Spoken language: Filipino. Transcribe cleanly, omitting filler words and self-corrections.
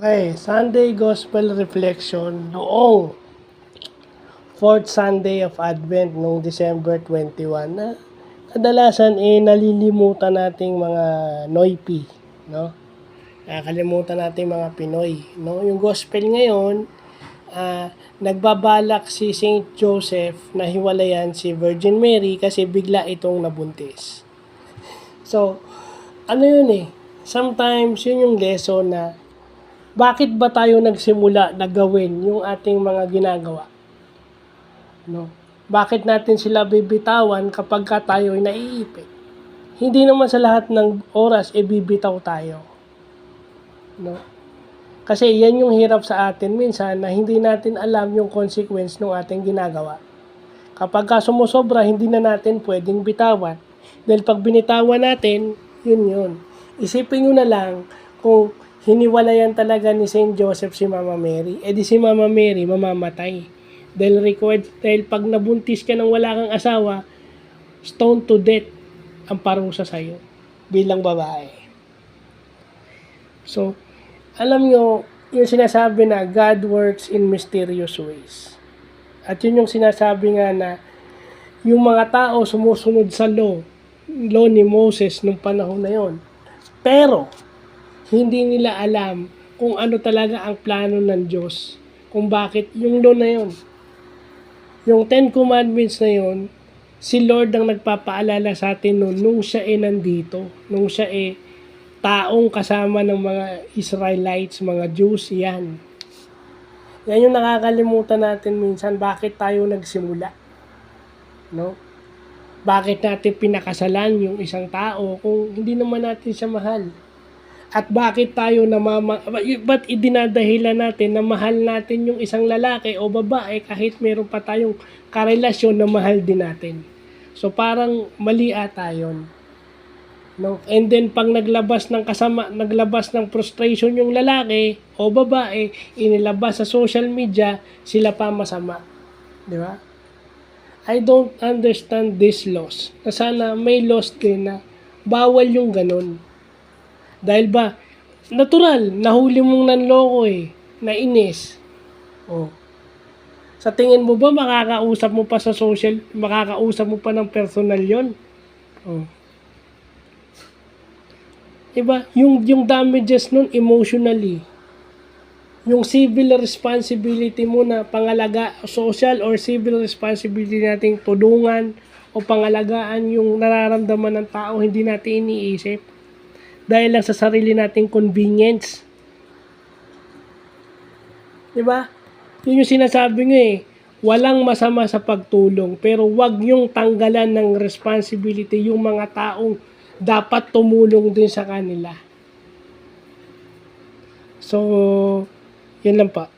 Okay, Sunday Gospel Reflection noong 4th Sunday of Advent noong December 21 na kadalasan nalilimutan nating mga Noypi, no? Nakakalimutan natin mga Pinoy, no? Yung gospel ngayon, nagbabalak si Saint Joseph na hiwalayan si Virgin Mary kasi bigla itong nabuntis. So, ano yun eh? Sometimes yun yung lesson na bakit ba tayo nagsimula na gawin yung ating mga ginagawa? No? Bakit natin sila bibitawan kapag ka tayo ay naiipit? Hindi naman sa lahat ng oras bibitaw tayo. No? Kasi yan yung hirap sa atin minsan na hindi natin alam yung consequence ng ating ginagawa. Kapag ka sumusobra, hindi na natin pwedeng bitawan. Dahil pag binitawan natin, yun. Isipin nyo na lang kung hiniwalayan talaga ni Saint Joseph si Mama Mary, di si Mama Mary mamamatay. Dahil pag nabuntis ka ng wala kang asawa, stone to death ang parusa sa'yo bilang babae. So, alam nyo, yung sinasabi na God works in mysterious ways. At yun yung sinasabi nga na yung mga tao sumusunod sa law ni Moses nung panahon na yon. Pero, hindi nila alam kung ano talaga ang plano ng Diyos. Kung bakit yung law na yon. Yung 10 Commandments na yon, si Lord ang nagpapaalala sa atin nung siya nandito. Nung siya taong kasama ng mga Israelites, mga Jews, yan. Yan yung nakakalimutan natin minsan, bakit tayo nagsimula. No? Bakit natin pinakasalan yung isang tao kung hindi naman natin siya mahal? At bakit tayo ba't idinadahilan natin na mahal natin yung isang lalaki o babae kahit meron pa tayong karelasyon na mahal din natin? So parang mali ata yun. No? And then pag naglabas ng frustration yung lalaki o babae, inilabas sa social media, sila pa masama. Di ba? I don't understand this laws. Na sana may laws din na bawal yung ganun. Dahil ba, natural, nahuli mong nanloko nainis. Oh. Sa tingin mo ba makakausap mo pa ng personal yon? Oh. Diba? Yung damages nun emotionally. Yung civil responsibility mo na social or civil responsibility nating tulungan o pangalagaan yung nararamdaman ng tao, hindi natin iniisip. Dahil lang sa sarili nating convenience. Diba? Yun yung sinasabi nga walang masama sa pagtulong, pero wag yung tanggalan ng responsibility yung mga taong dapat tumulong din sa kanila. So, yun lang pa.